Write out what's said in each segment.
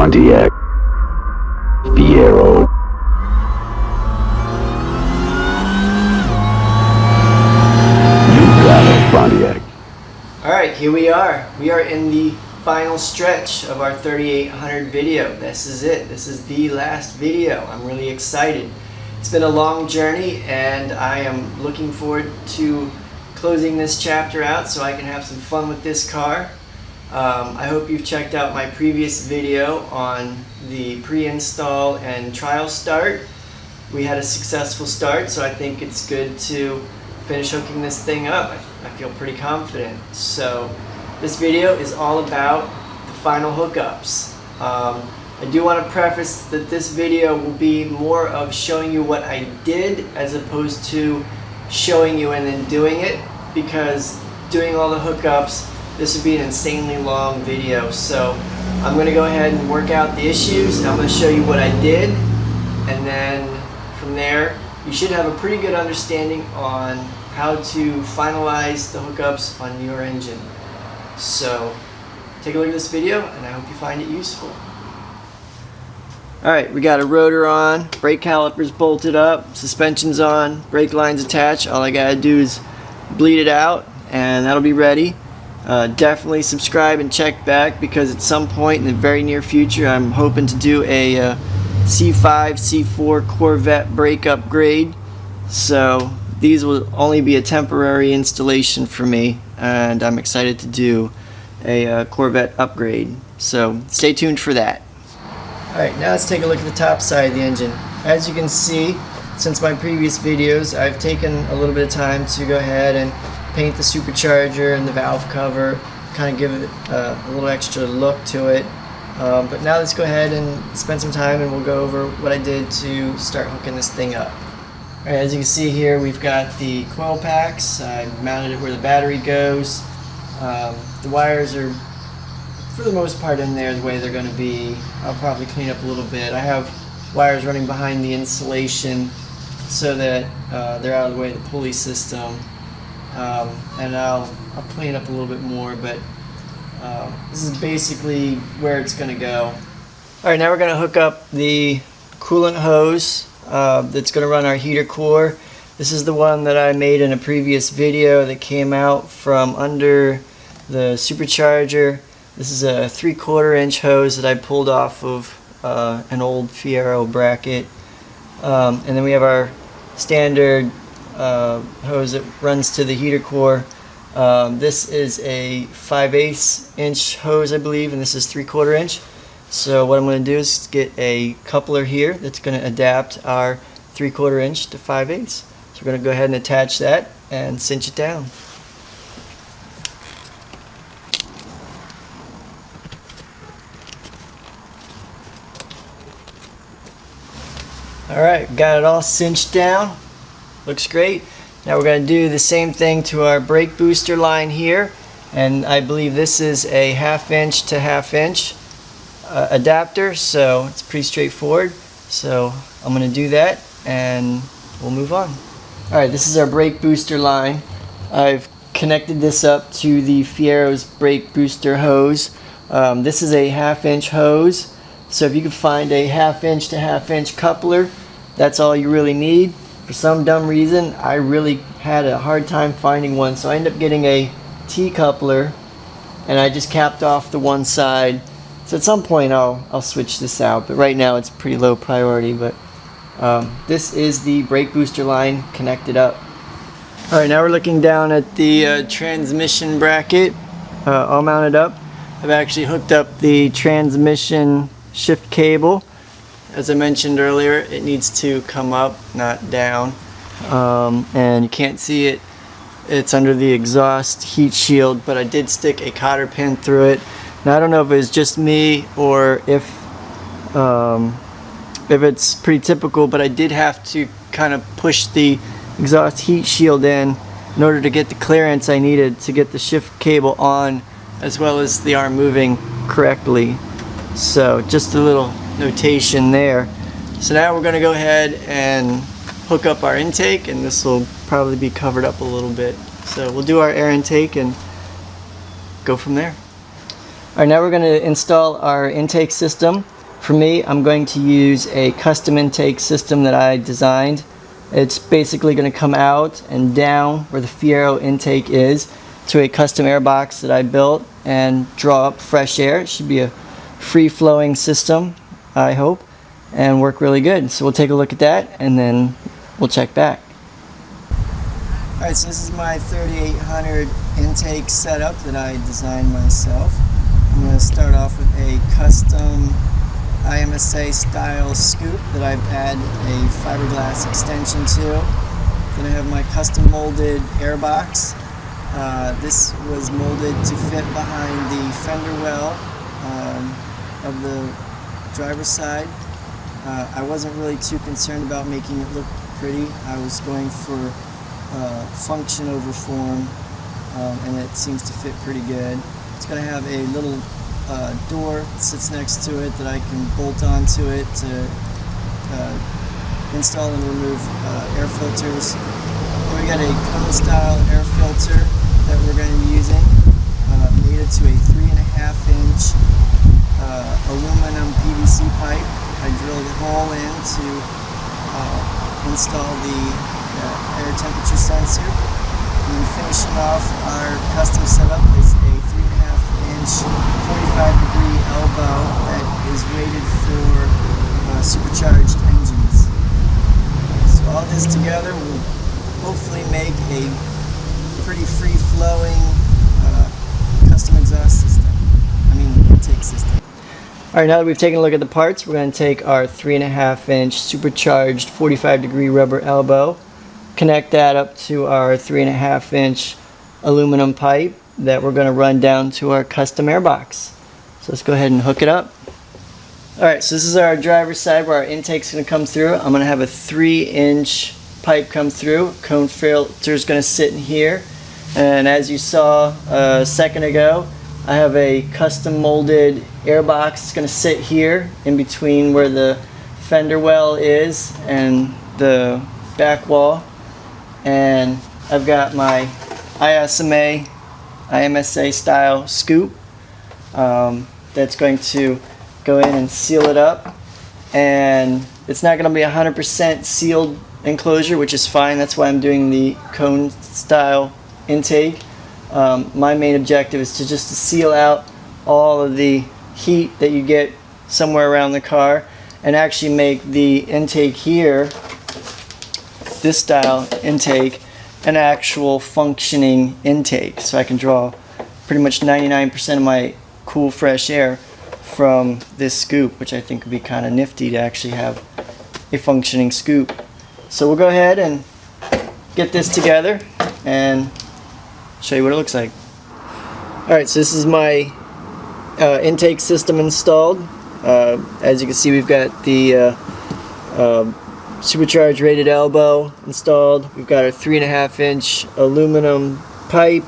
Pontiac Fiero. You got a Pontiac. Alright, here we are. We are in the final stretch of our 3800 video. This is it. This is the last video. I'm really excited. It's been a long journey and I am looking forward to closing this chapter out so I can have some fun with this car. I hope you've checked out my previous video on the pre-install and trial start. We had a successful start, so I think it's good to finish hooking this thing up. I feel pretty confident. So this video is all about the final hookups. I do want to preface that this video will be more of showing you what I did as opposed to showing you and then doing it, because doing all the hookups, this would be an insanely long video. So I'm going to go ahead and work out the issues, and I'm going to show you what I did, and then from there you should have a pretty good understanding on how to finalize the hookups on your engine. So take a look at this video and I hope you find it useful. Alright, we got a rotor on, brake calipers bolted up, suspension's on, brake lines attached. All I gotta do is bleed it out and that'll be ready. Definitely subscribe and check back, because at some point in the very near future I'm hoping to do a C5, C4 Corvette brake upgrade. So these will only be a temporary installation for me, and I'm excited to do a Corvette upgrade. So stay tuned for that. Alright, now let's take a look at the top side of the engine. As you can see, since my previous videos, I've taken a little bit of time to go ahead and paint the supercharger and the valve cover, kind of give it a little extra look to it. But now let's go ahead and spend some time and we'll go over what I did to start hooking this thing up. Alright, as you can see here, we've got the coil packs. I mounted it where the battery goes. The wires are, for the most part, in there the way they're going to be. I'll probably clean up a little bit. I have wires running behind the insulation so that they're out of the way of the pulley system. And I'll clean up a little bit more, but this is basically where it's going to go. Alright, now we're going to hook up the coolant hose that's going to run our heater core. This is the one that I made in a previous video that came out from under the supercharger. This is a 3/4 inch hose that I pulled off of an old Fiero bracket. And then we have our standard hose that runs to the heater core. This is a 5/8 inch hose, I believe, and this is 3/4 inch. So what I'm going to do is get a coupler here that's going to adapt our 3/4 inch to 5/8. So we're going to go ahead and attach that and cinch it down. Alright, got it all cinched down. Looks great. Now we're going to do the same thing to our brake booster line here, and I believe this is a 1/2 inch to 1/2 inch adapter, so it's pretty straightforward. So I'm going to do that and we'll move on. Alright, this is our brake booster line. I've connected this up to the Fiero's brake booster hose. This is a 1/2 inch hose, so if you can find a 1/2 inch to 1/2 inch coupler, that's all you really need. For some dumb reason, I really had a hard time finding one, so I ended up getting a T-coupler, and I just capped off the one side. So at some point I'll switch this out, but right now it's pretty low priority. But this is the brake booster line connected up. Alright, now we're looking down at the transmission bracket all mounted up. I've actually hooked up the transmission shift cable. As I mentioned earlier, it needs to come up, not down. And you can't see it. It's under the exhaust heat shield, but I did stick a cotter pin through it. Now I don't know if it was just me or if it's pretty typical, but I did have to kind of push the exhaust heat shield in order to get the clearance I needed to get the shift cable on, as well as the arm moving correctly. So just a little notation there. So now we're going to go ahead and hook up our intake, and this will probably be covered up a little bit. So we'll do our air intake and go from there. Alright, now we're going to install our intake system. For me, I'm going to use a custom intake system that I designed. It's basically going to come out and down where the Fiero intake is to a custom air box that I built and draw up fresh air. It should be a free-flowing system, I hope, and work really good. So we'll take a look at that and then we'll check back. Alright, so this is my 3800 intake setup that I designed myself. I'm going to start off with a custom IMSA style scoop that I've added a fiberglass extension to. Then I have my custom molded air box. This was molded to fit behind the fender well of the driver's side. I wasn't really too concerned about making it look pretty. I was going for function over form, and it seems to fit pretty good. It's going to have a little door that sits next to it that I can bolt onto it to install and remove air filters. Then we got a cone style air filter that we're going to be using, mated to a 3.5-inch aluminum PVC pipe. I drilled a hole in to install the air temperature sensor. And then finishing off our custom setup is a 3.5-inch 45-degree elbow that is rated for supercharged engines. So all this together will hopefully make a pretty free-flowing custom exhaust system. Intake system. Alright, now that we've taken a look at the parts, we're going to take our 3.5-inch supercharged 45-degree rubber elbow, connect that up to our 3.5-inch aluminum pipe that we're going to run down to our custom air box. So let's go ahead and hook it up. Alright, so this is our driver's side where our intake's going to come through. I'm going to have a 3-inch pipe come through. Cone filter is going to sit in here. And as you saw a second ago, I have a custom molded air box. It's going to sit here in between where the fender well is and the back wall. And I've got my IMSA style scoop that's going to go in and seal it up. And it's not going to be 100% sealed enclosure, which is fine. That's why I'm doing the cone style intake. My main objective is to just seal out all of the heat that you get somewhere around the car and actually make the intake here, this style intake, an actual functioning intake. So I can draw pretty much 99% of my cool fresh air from this scoop, which I think would be kind of nifty to actually have a functioning scoop. So we'll go ahead and get this together and show you what it looks like. Alright, so this is my intake system installed. As you can see, we've got the supercharged rated elbow installed. We've got our 3.5-inch aluminum pipe.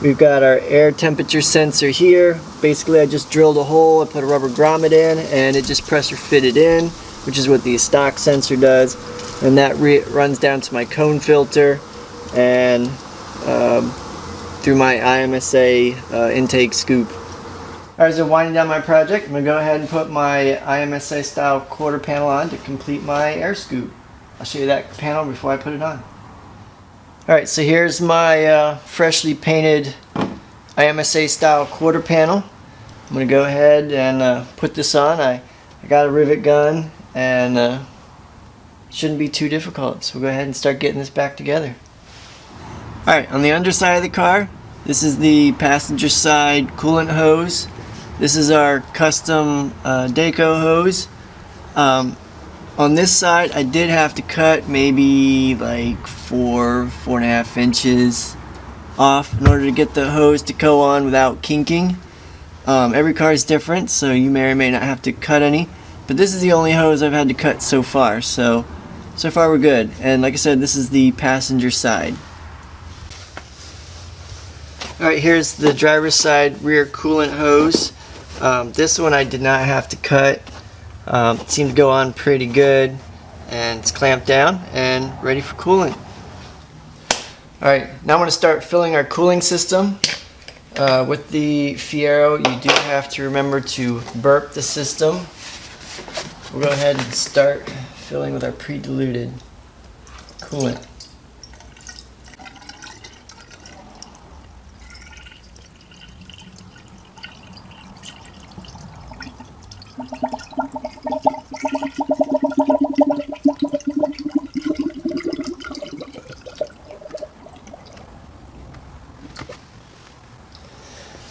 We've got our air temperature sensor here. Basically, I just drilled a hole, I put a rubber grommet in, and it just pressure fitted in, which is what the stock sensor does. And that runs down to my cone filter and through my IMSA intake scoop. Alright, so winding down my project, I'm going to go ahead and put my IMSA style quarter panel on to complete my air scoop. I'll show you that panel before I put it on. Alright, so here's my freshly painted IMSA style quarter panel. I'm going to go ahead and put this on. I got a rivet gun and it shouldn't be too difficult. So we'll go ahead and start getting this back together. Alright, on the underside of the car, this is the passenger side coolant hose. This is our custom Daco hose. On this side, I did have to cut maybe like 4.5 inches off in order to get the hose to go on without kinking. Every car is different, so you may or may not have to cut any. But this is the only hose I've had to cut so far. So far we're good. And like I said, this is the passenger side. Alright, here's the driver's side rear coolant hose. This one I did not have to cut. It seemed to go on pretty good, and it's clamped down and ready for coolant. Alright, now I'm going to start filling our cooling system. With the Fiero, you do have to remember to burp the system we'll go ahead and start filling with our pre-diluted coolant.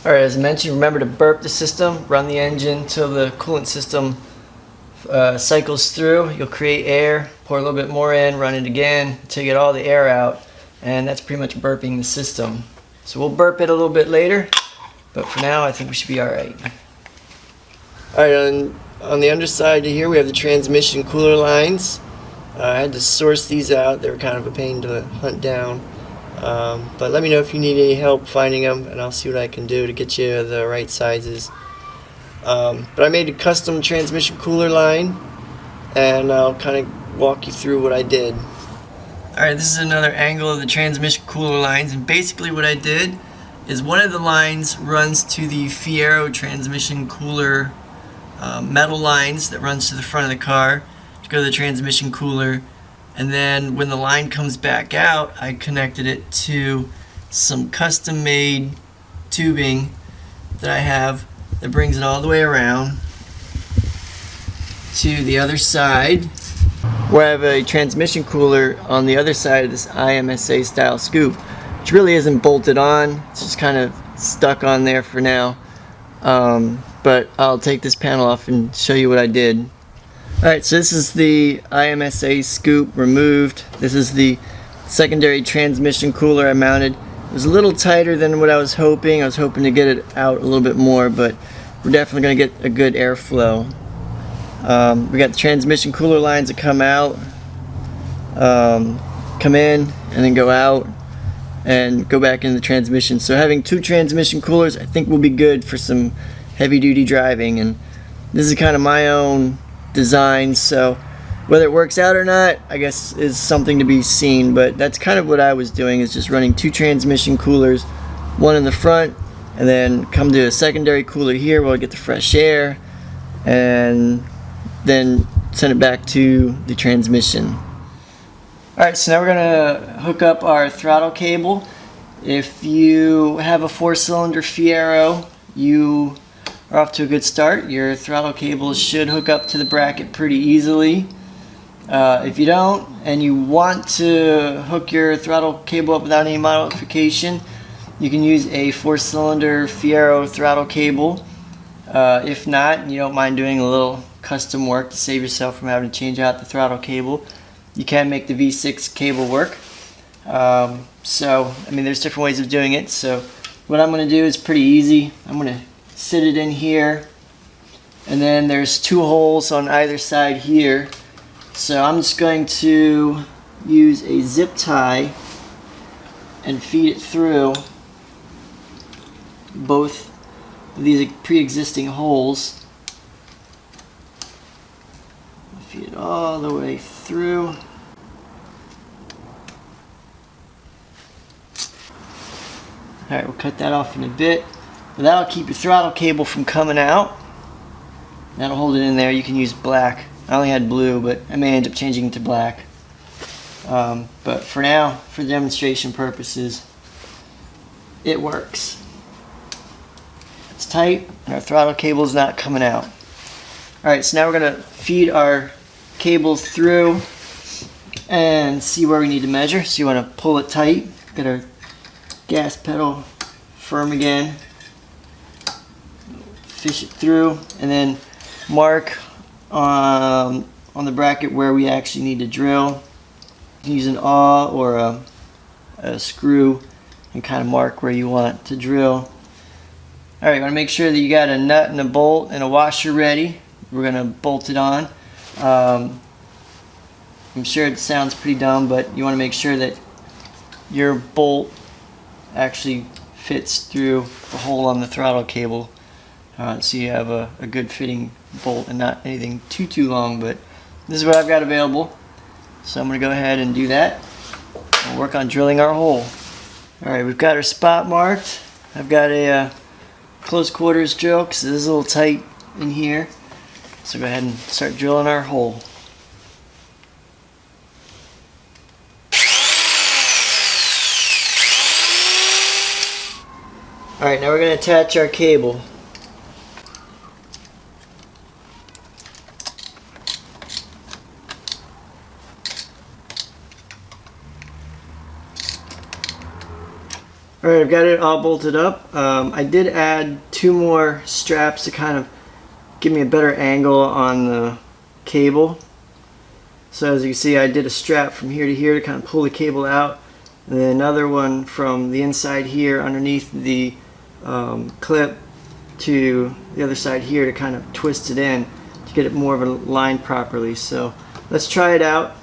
Alright, as I mentioned, remember to burp the system, run the engine until the coolant system cycles through. You'll create air, pour a little bit more in, run it again until you get all the air out, and that's pretty much burping the system. So we'll burp it a little bit later, but for now I think we should be alright. Alright, on the underside here we have the transmission cooler lines. I had to source these out. They were kind of a pain to hunt down. But let me know if you need any help finding them, and I'll see what I can do to get you the right sizes. But I made a custom transmission cooler line, and I'll kind of walk you through what I did. Alright, this is another angle of the transmission cooler lines, and basically what I did is one of the lines runs to the Fiero transmission cooler metal lines that runs to the front of the car to go to the transmission cooler. And then when the line comes back out, I connected it to some custom made tubing that I have that brings it all the way around to the other side, where I have a transmission cooler on the other side of this IMSA style scoop, which really isn't bolted on. It's just kind of stuck on there for now. But I'll take this panel off and show you what I did. Alright, so this is the IMSA scoop removed. This is the secondary transmission cooler I mounted. It was a little tighter than what I was hoping. I was hoping to get it out a little bit more, but we're definitely going to get a good airflow. We got the transmission cooler lines that come out, come in, and then go out, and go back into the transmission. So having two transmission coolers I think will be good for some heavy duty driving, and this is kind of my own design, so whether it works out or not I guess is something to be seen, but that's kind of what I was doing, is just running two transmission coolers, one in the front, and then come to a secondary cooler here where I get the fresh air, and then send it back to the transmission. Alright, so now we're going to hook up our throttle cable. If you have a 4-cylinder Fiero, you are off to a good start. Your throttle cable should hook up to the bracket pretty easily. If you don't, and you want to hook your throttle cable up without any modification, you can use a 4-cylinder Fiero throttle cable. If not, and you don't mind doing a little custom work to save yourself from having to change out the throttle cable, you can make the V6 cable work. So, I mean, there's different ways of doing it. So what I'm going to do is pretty easy. I'm going to sit it in here, and then there's two holes on either side here, so I'm just going to use a zip tie and feed it through both of these pre-existing holes. Feed it all the way through. Alright, we'll cut that off in a bit. That'll keep your throttle cable from coming out. That'll hold it in there. You can use black. I only had blue, but I may end up changing it to black. But for now, for demonstration purposes, it works. It's tight, and our throttle cable is not coming out. Alright, so now we're going to feed our cable through and see where we need to measure. So you want to pull it tight. Get our gas pedal firm again. Fish it through, and then mark on the bracket where we actually need to drill. You can use an awl or a screw and kind of mark where you want to drill. Alright, you want to make sure that you got a nut and a bolt and a washer ready. We're going to bolt it on. I'm sure it sounds pretty dumb, but you want to make sure that your bolt actually fits through the hole on the throttle cable. So you have a good fitting bolt and not anything too long, but this is what I've got available. So I'm going to go ahead and do that and work on drilling our hole. Alright, we've got our spot marked. I've got a close quarters drill because it is a little tight in here. So go ahead and start drilling our hole. Alright, now we're going to attach our cable. Alright, I've got it all bolted up. I did add 2 more straps to kind of give me a better angle on the cable. So as you can see, I did a strap from here to here to kind of pull the cable out, and then another one from the inside here underneath the clip to the other side here to kind of twist it in to get it more of a line properly. So let's try it out.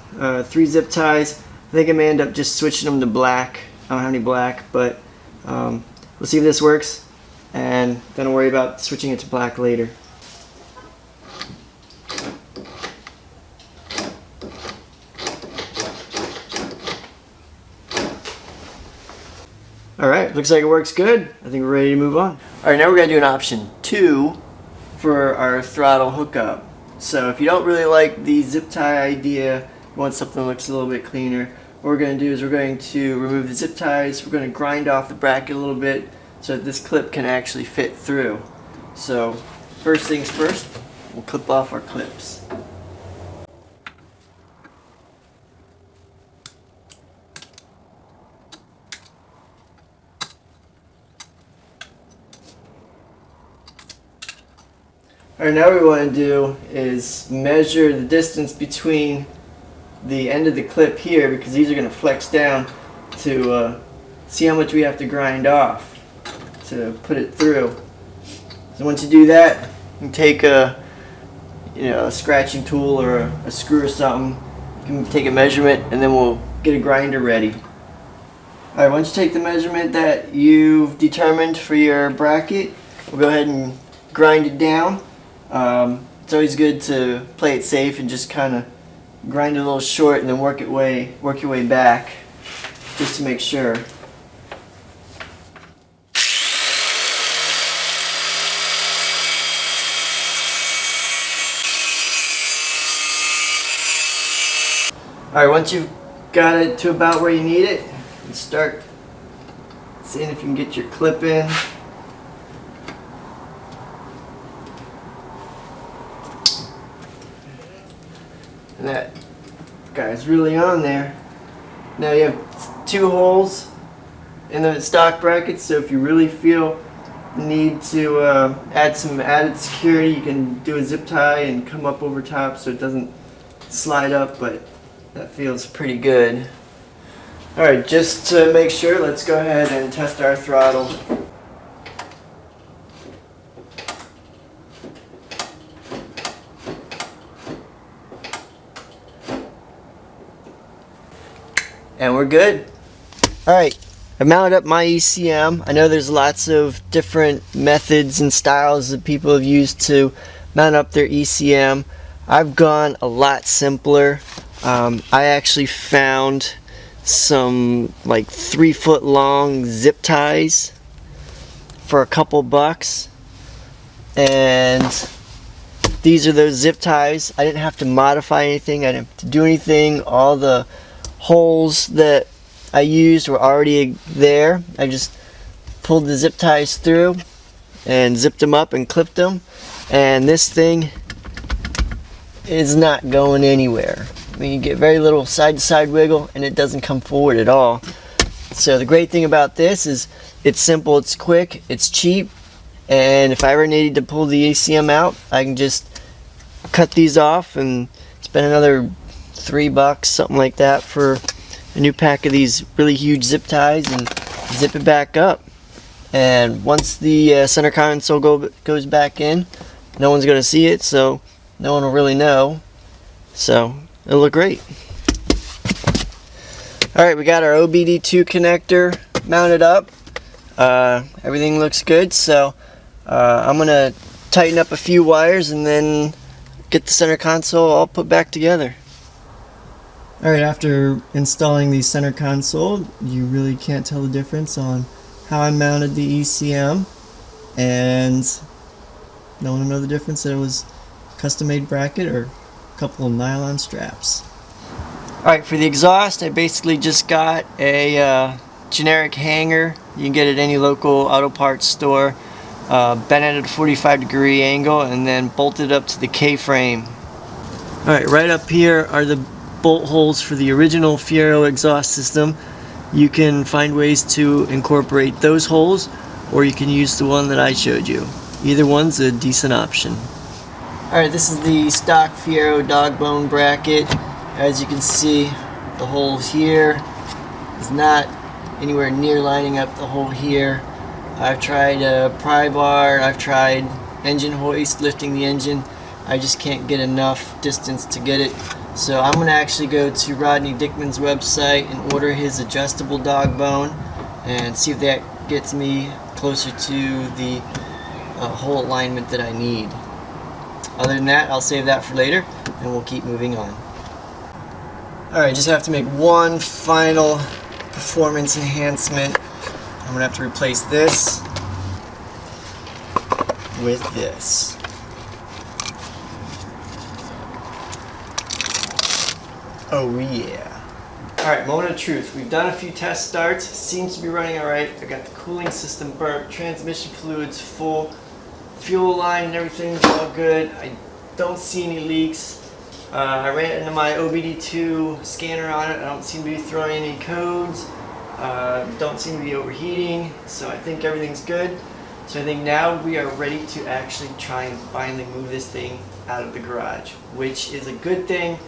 3 zip ties. I think I may end up just switching them to black. I don't have any black, but we'll see if this works, and then I'll worry about switching it to black later. Alright, looks like it works good. I think we're ready to move on. Alright, now we're going to do an option 2 for our throttle hookup. So if you don't really like the zip tie idea, you want something that looks a little bit cleaner, what we're going to do is we're going to remove the zip ties. We're going to grind off the bracket a little bit so that this clip can actually fit through. So first things first, we'll clip off our clips. Alright, now what we want to do is measure the distance between the end of the clip here, because these are going to flex down, to see how much we have to grind off to put it through. So once you do that, you can take a scratching tool or a screw or something. You can take a measurement, and then we'll get a grinder ready. Alright, once you take the measurement that you've determined for your bracket, we'll go ahead and grind it down. It's always good to play it safe and just kind of grind it a little short and then work your way back, just to make sure. Alright, once you've got it to about where you need it, you start seeing if you can get your clip in. And that guy's really on there. Now you have 2 holes in the stock bracket, so if you really feel the need to add some added security, you can do a zip tie and come up over top so it doesn't slide up, but that feels pretty good. Alright, just to make sure, let's go ahead and test our throttle. And we're good. Alright, I mounted up my ECM. I know there's lots of different methods and styles that people have used to mount up their ECM. I've gone a lot simpler. I actually found some like 3-foot long zip ties for a couple bucks, and these are those zip ties. I didn't have to modify anything. I didn't have to do anything. All the holes that I used were already there. I just pulled the zip ties through and zipped them up and clipped them, and this thing is not going anywhere. I mean, you get very little side-to-side wiggle, and it doesn't come forward at all. So the great thing about this is it's simple, it's quick, it's cheap, and if I ever needed to pull the ECM out, I can just cut these off and spend another $3, something like that, for a new pack of these really huge zip ties, and zip it back up. And once the center console goes back in, no one's going to see it, so no one will really know. So it'll look great. Alright, we got our OBD2 connector mounted up. Everything looks good, so I'm going to tighten up a few wires and then get the center console all put back together. Alright, after installing the center console, you really can't tell the difference on how I mounted the ECM, and no one will know the difference. That it was custom-made bracket or a couple of nylon straps. Alright, for the exhaust, I basically just got a generic hanger. You can get it at any local auto parts store. Bent at a 45-degree angle and then bolted up to the K-frame. Alright, right up here are the bolt holes for the original Fiero exhaust system. You can find ways to incorporate those holes, or you can use the one that I showed you. Either one's a decent option. Alright, this is the stock Fiero dog bone bracket. As you can see, the hole here is not anywhere near lining up the hole here. I've tried a pry bar, I've tried engine hoist, lifting the engine. I just can't get enough distance to get it. So I'm going to actually go to Rodney Dickman's website and order his adjustable dog bone and see if that gets me closer to the hole alignment that I need. Other than that, I'll save that for later and we'll keep moving on. Alright, just have to make one final performance enhancement. I'm going to have to replace this with this. Oh yeah. Alright, moment of truth. We've done a few test starts. Seems to be running alright. I got the cooling system burnt, transmission fluids full, fuel line and everything's all good. I don't see any leaks. I ran it into my OBD2 scanner on it. I don't seem to be throwing any codes. Don't seem to be overheating. So I think everything's good. So I think now we are ready to actually try and finally move this thing out of the garage, which is a good thing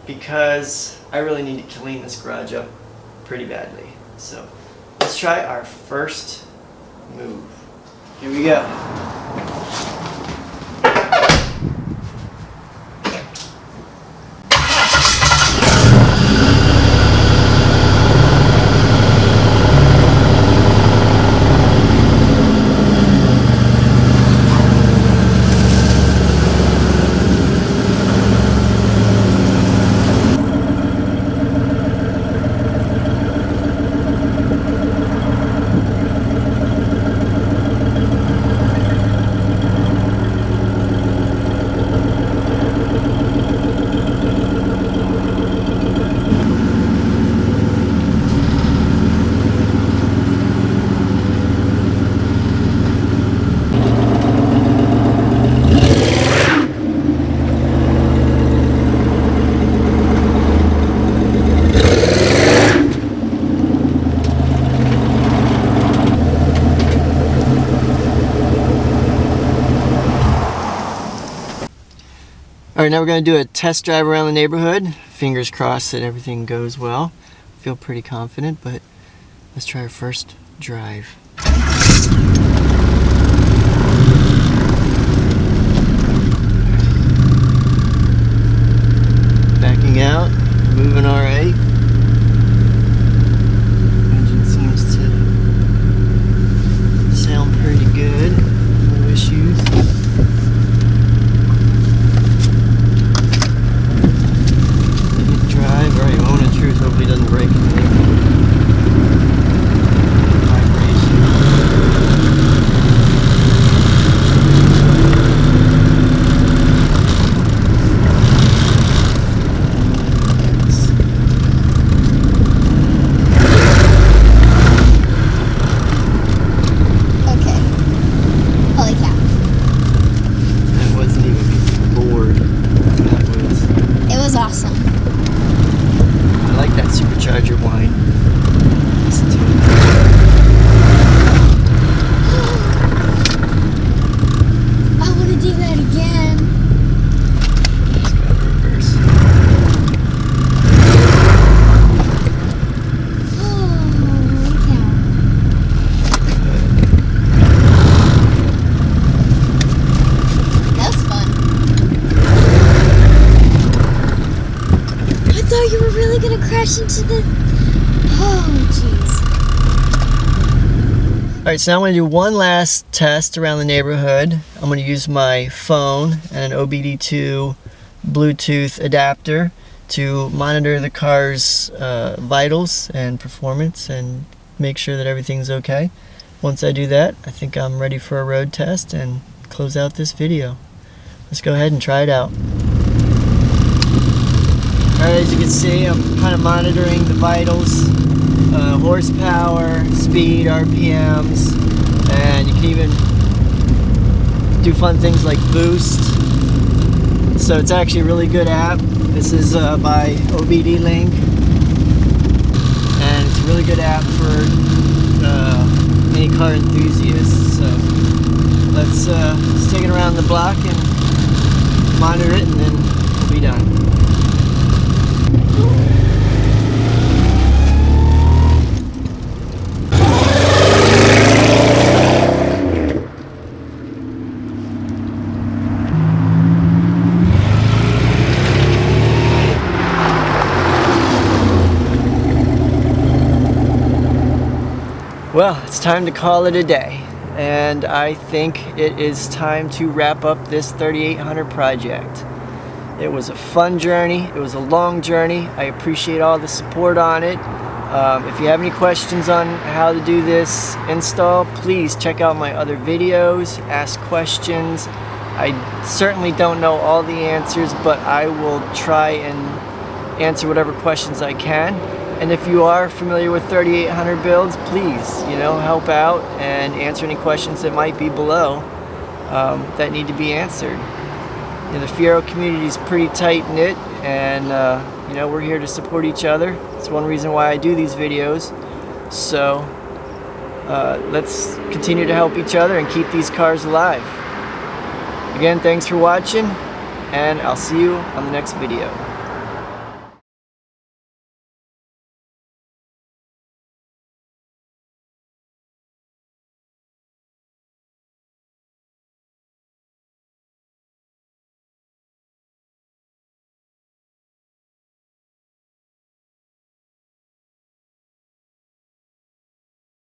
because I really need to clean this garage up pretty badly. So let's try our first move. Here we go. Alright, now we're going to do a test drive around the neighborhood. Fingers crossed that everything goes well. Feel pretty confident, but let's try our first drive. Backing out, moving alright. Engine seems to sound pretty good. No issues. Hopefully it doesn't break anything. Okay. Holy cow. That wasn't even bored. It was awesome. I like that supercharger whine. Listen to it. I want to do that again. Let's go reverse. Holy cow. That was fun. I thought you were really going to crash into the... Oh, jeez. Alright, so now I'm going to do one last test around the neighborhood. I'm going to use my phone and an OBD2 Bluetooth adapter to monitor the car's vitals and performance and make sure that everything's okay. Once I do that, I think I'm ready for a road test and close out this video. let's go ahead and try it out. Alright, as you can see, I'm kind of monitoring the vitals, horsepower, speed, RPMs, and you can even do fun things like boost. So it's actually a really good app. This is by OBD Link, and it's a really good app for any car enthusiasts. So let's take it around the block and monitor it, and then we'll be done. Well, it's time to call it a day, and I think it is time to wrap up this 3800 project. It was a fun journey, it was a long journey. I appreciate all the support on it. If you have any questions on how to do this install, please check out my other videos, ask questions. I certainly don't know all the answers, but I will try and answer whatever questions I can. And if you are familiar with 3800 builds, please, help out and answer any questions that might be below that need to be answered. The Fiero community is pretty tight-knit, and we're here to support each other. It's one reason why I do these videos. So let's continue to help each other and keep these cars alive. Again, thanks for watching, and I'll see you on the next video.